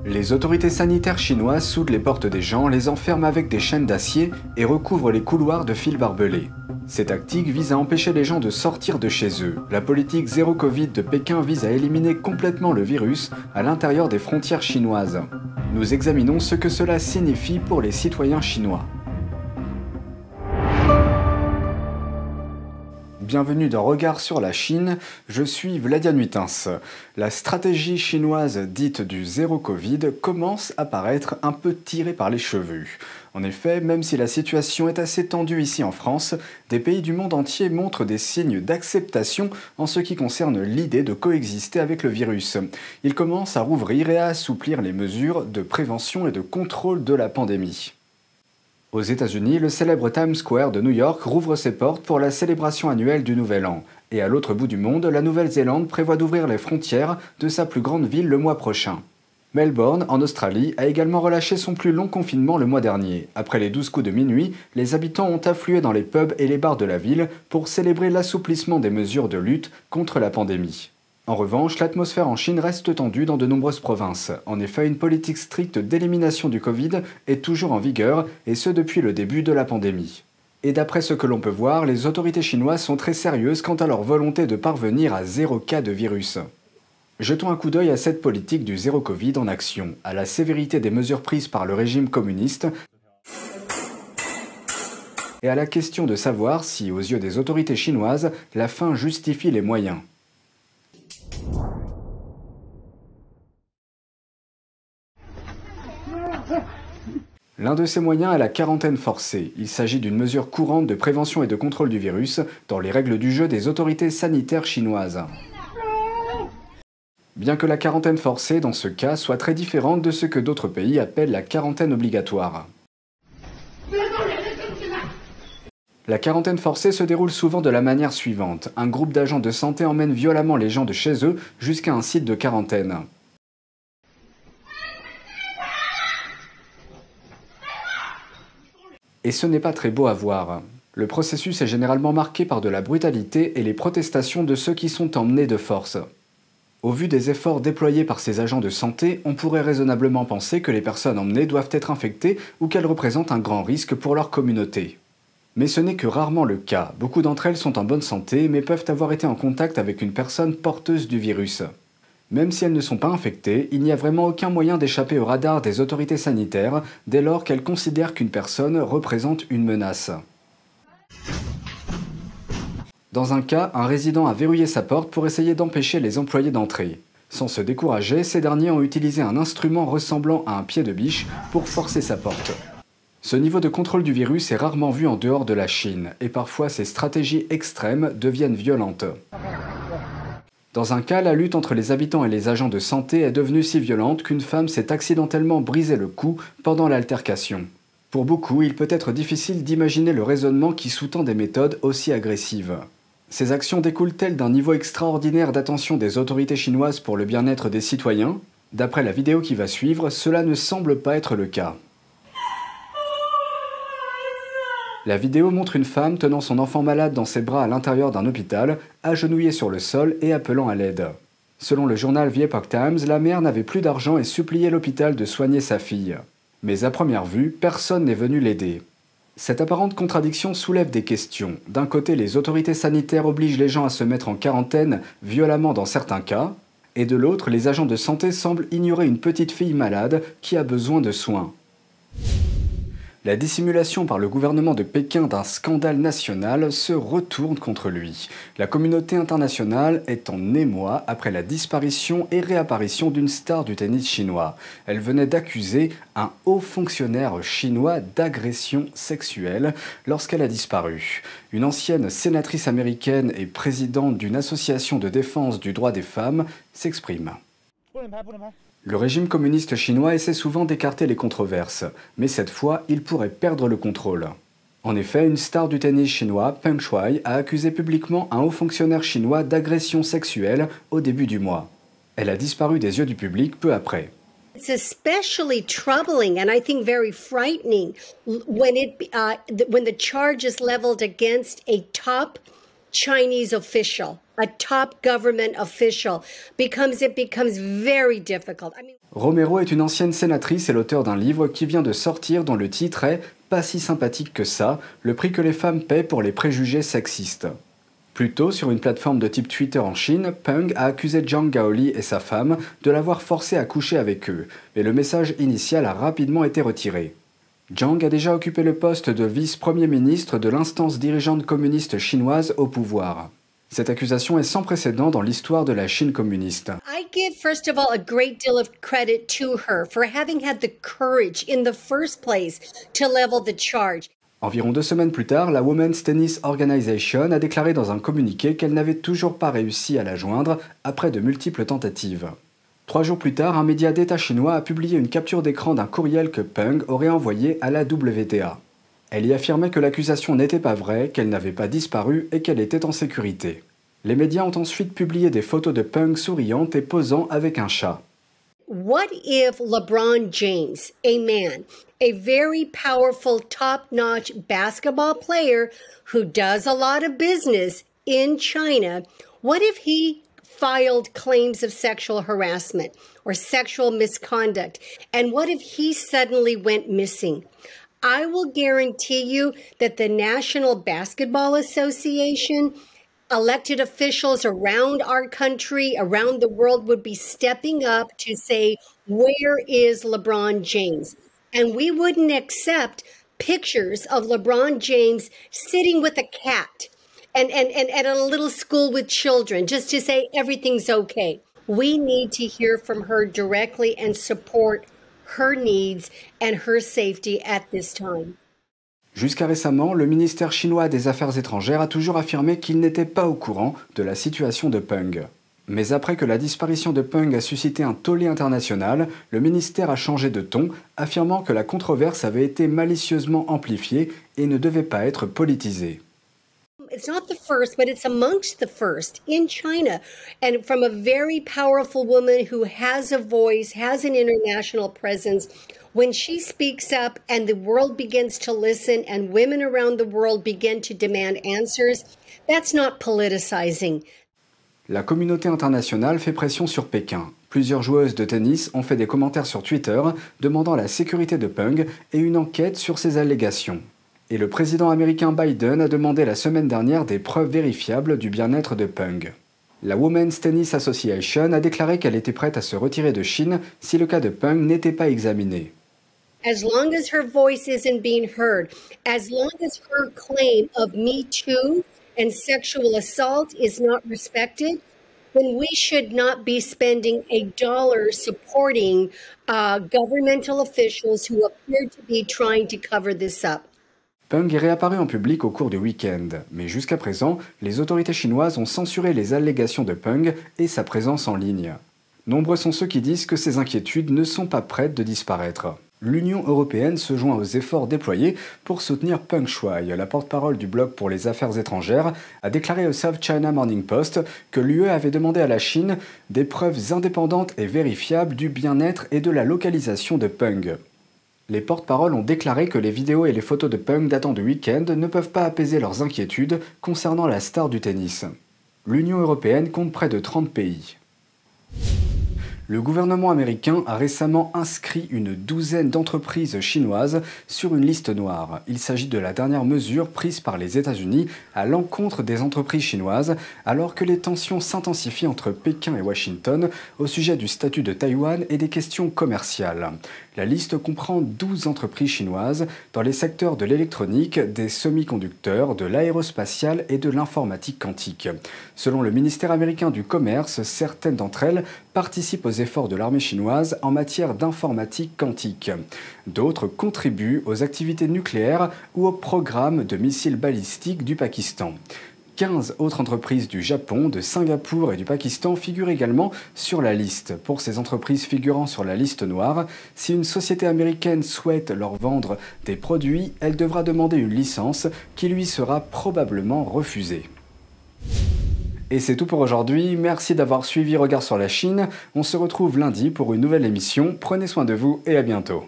Les autorités sanitaires chinoises soudent les portes des gens, les enferment avec des chaînes d'acier et recouvrent les couloirs de fils barbelés. Ces tactiques visent à empêcher les gens de sortir de chez eux. La politique zéro Covid de Pékin vise à éliminer complètement le virus à l'intérieur des frontières chinoises. Nous examinons ce que cela signifie pour les citoyens chinois. Bienvenue dans Regard sur la Chine, je suis Vladian Huitens. La stratégie chinoise dite du zéro Covid commence à paraître un peu tirée par les cheveux. En effet, même si la situation est assez tendue ici en France, des pays du monde entier montrent des signes d'acceptation en ce qui concerne l'idée de coexister avec le virus. Ils commencent à rouvrir et à assouplir les mesures de prévention et de contrôle de la pandémie. Aux États-Unis, le célèbre Times Square de New York rouvre ses portes pour la célébration annuelle du Nouvel An. Et à l'autre bout du monde, la Nouvelle-Zélande prévoit d'ouvrir les frontières de sa plus grande ville le mois prochain. Melbourne, en Australie, a également relâché son plus long confinement le mois dernier. Après les 12 coups de minuit, les habitants ont afflué dans les pubs et les bars de la ville pour célébrer l'assouplissement des mesures de lutte contre la pandémie. En revanche, l'atmosphère en Chine reste tendue dans de nombreuses provinces. En effet, une politique stricte d'élimination du Covid est toujours en vigueur, et ce depuis le début de la pandémie. Et d'après ce que l'on peut voir, les autorités chinoises sont très sérieuses quant à leur volonté de parvenir à 0 cas de virus. Jetons un coup d'œil à cette politique du zéro Covid en action, à la sévérité des mesures prises par le régime communiste, et à la question de savoir si, aux yeux des autorités chinoises, la fin justifie les moyens. L'un de ces moyens est la quarantaine forcée. Il s'agit d'une mesure courante de prévention et de contrôle du virus dans les règles du jeu des autorités sanitaires chinoises. Bien que la quarantaine forcée, dans ce cas, soit très différente de ce que d'autres pays appellent la quarantaine obligatoire. La quarantaine forcée se déroule souvent de la manière suivante. Un groupe d'agents de santé emmène violemment les gens de chez eux jusqu'à un site de quarantaine. Et ce n'est pas très beau à voir. Le processus est généralement marqué par de la brutalité et les protestations de ceux qui sont emmenés de force. Au vu des efforts déployés par ces agents de santé, on pourrait raisonnablement penser que les personnes emmenées doivent être infectées ou qu'elles représentent un grand risque pour leur communauté. Mais ce n'est que rarement le cas. Beaucoup d'entre elles sont en bonne santé, mais peuvent avoir été en contact avec une personne porteuse du virus. Même si elles ne sont pas infectées, il n'y a vraiment aucun moyen d'échapper au radar des autorités sanitaires dès lors qu'elles considèrent qu'une personne représente une menace. Dans un cas, un résident a verrouillé sa porte pour essayer d'empêcher les employés d'entrer. Sans se décourager, ces derniers ont utilisé un instrument ressemblant à un pied de biche pour forcer sa porte. Ce niveau de contrôle du virus est rarement vu en dehors de la Chine, et parfois ces stratégies extrêmes deviennent violentes. Dans un cas, la lutte entre les habitants et les agents de santé est devenue si violente qu'une femme s'est accidentellement brisé le cou pendant l'altercation. Pour beaucoup, il peut être difficile d'imaginer le raisonnement qui sous-tend des méthodes aussi agressives. Ces actions découlent-elles d'un niveau extraordinaire d'attention des autorités chinoises pour le bien-être des citoyens? D'après la vidéo qui va suivre, cela ne semble pas être le cas. La vidéo montre une femme tenant son enfant malade dans ses bras à l'intérieur d'un hôpital, agenouillée sur le sol et appelant à l'aide. Selon le journal The Epoch Times, la mère n'avait plus d'argent et suppliait l'hôpital de soigner sa fille. Mais à première vue, personne n'est venu l'aider. Cette apparente contradiction soulève des questions. D'un côté, les autorités sanitaires obligent les gens à se mettre en quarantaine violemment dans certains cas, et de l'autre, les agents de santé semblent ignorer une petite fille malade qui a besoin de soins. La dissimulation par le gouvernement de Pékin d'un scandale national se retourne contre lui. La communauté internationale est en émoi après la disparition et réapparition d'une star du tennis chinois. Elle venait d'accuser un haut fonctionnaire chinois d'agression sexuelle lorsqu'elle a disparu. Une ancienne sénatrice américaine et présidente d'une association de défense du droit des femmes s'exprime. Le régime communiste chinois essaie souvent d'écarter les controverses, mais cette fois, il pourrait perdre le contrôle. En effet, une star du tennis chinois, Peng Shuai, a accusé publiquement un haut fonctionnaire chinois d'agression sexuelle au début du mois. Elle a disparu des yeux du public peu après. It's especially troubling and I think very frightening when the charge is leveled against a top Chinese official, a top government official, it becomes very difficult. Romero est une ancienne sénatrice et l'auteur d'un livre qui vient de sortir dont le titre est « Pas si sympathique que ça, le prix que les femmes paient pour les préjugés sexistes ». Plus tôt, sur une plateforme de type Twitter en Chine, Peng a accusé Zhang Gaoli et sa femme de l'avoir forcé à coucher avec eux, mais le message initial a rapidement été retiré. Zhang a déjà occupé le poste de vice-premier ministre de l'instance dirigeante communiste chinoise au pouvoir. Cette accusation est sans précédent dans l'histoire de la Chine communiste. I give, first of all, a great deal of credit to her for having had the courage in the first place to level the charge. Environ 2 semaines plus tard, la Women's Tennis Organization a déclaré dans un communiqué qu'elle n'avait toujours pas réussi à la joindre après de multiples tentatives. 3 jours plus tard, un média d'État chinois a publié une capture d'écran d'un courriel que Peng aurait envoyé à la WTA. Elle y affirmait que l'accusation n'était pas vraie, qu'elle n'avait pas disparu et qu'elle était en sécurité. Les médias ont ensuite publié des photos de Peng souriante et posant avec un chat. What if LeBron James, a man, a very powerful, top-notch basketball player who does a lot of business in China, what if he filed claims of sexual harassment or sexual misconduct? And what if he suddenly went missing? I will guarantee you that the National Basketball Association, elected officials around our country, around the world, would be stepping up to say, where is LeBron James? And we wouldn't accept pictures of LeBron James sitting with a cat and at a little school with children just to say everything's okay. We need to hear from her directly and support her needs and her safety at this time. Jusqu'à récemment, le ministère chinois des Affaires étrangères a toujours affirmé qu'il n'était pas au courant de la situation de Peng. Mais après que la disparition de Peng a suscité un tollé international, le ministère a changé de ton, affirmant que la controverse avait été malicieusement amplifiée et ne devait pas être politisée. It's not the first, but it's amongst the first in China, and from a very powerful woman who has a voice, has an international presence. When she speaks up and the world begins to listen and women around the world begin to demand answers, that's not politicizing. La communauté internationale fait pression sur Pékin. Plusieurs joueuses de tennis ont fait des commentaires sur Twitter demandant la sécurité de Peng et une enquête sur ces allégations. Et le président américain Biden a demandé la semaine dernière des preuves vérifiables du bien-être de Peng. La Women's Tennis Association a déclaré qu'elle était prête à se retirer de Chine si le cas de Peng n'était pas examiné. As long as her voice isn't being heard, as long as her claim of Me Too and sexual assault is not respected, then we should not be spending $1 supporting governmental officials who appear to be trying to cover this up. Peng est réapparu en public au cours du week-end, mais jusqu'à présent, les autorités chinoises ont censuré les allégations de Peng et sa présence en ligne. Nombreux sont ceux qui disent que ces inquiétudes ne sont pas prêtes de disparaître. L'Union européenne se joint aux efforts déployés pour soutenir Peng Shuai. La porte-parole du Bloc pour les affaires étrangères a déclaré au South China Morning Post que l'UE avait demandé à la Chine des preuves indépendantes et vérifiables du bien-être et de la localisation de Peng. Les porte-paroles ont déclaré que les vidéos et les photos de Peng datant du week-end ne peuvent pas apaiser leurs inquiétudes concernant la star du tennis. L'Union européenne compte près de 30 pays. Le gouvernement américain a récemment inscrit une douzaine d'entreprises chinoises sur une liste noire. Il s'agit de la dernière mesure prise par les États-Unis à l'encontre des entreprises chinoises, alors que les tensions s'intensifient entre Pékin et Washington au sujet du statut de Taïwan et des questions commerciales. La liste comprend 12 entreprises chinoises dans les secteurs de l'électronique, des semi-conducteurs, de l'aérospatiale et de l'informatique quantique. Selon le ministère américain du Commerce, certaines d'entre elles participent aux efforts de l'armée chinoise en matière d'informatique quantique. D'autres contribuent aux activités nucléaires ou au programme de missiles balistiques du Pakistan. 15 autres entreprises du Japon, de Singapour et du Pakistan figurent également sur la liste. Pour ces entreprises figurant sur la liste noire, si une société américaine souhaite leur vendre des produits, elle devra demander une licence qui lui sera probablement refusée. Et c'est tout pour aujourd'hui, merci d'avoir suivi Regard sur la Chine. On se retrouve lundi pour une nouvelle émission. Prenez soin de vous et à bientôt.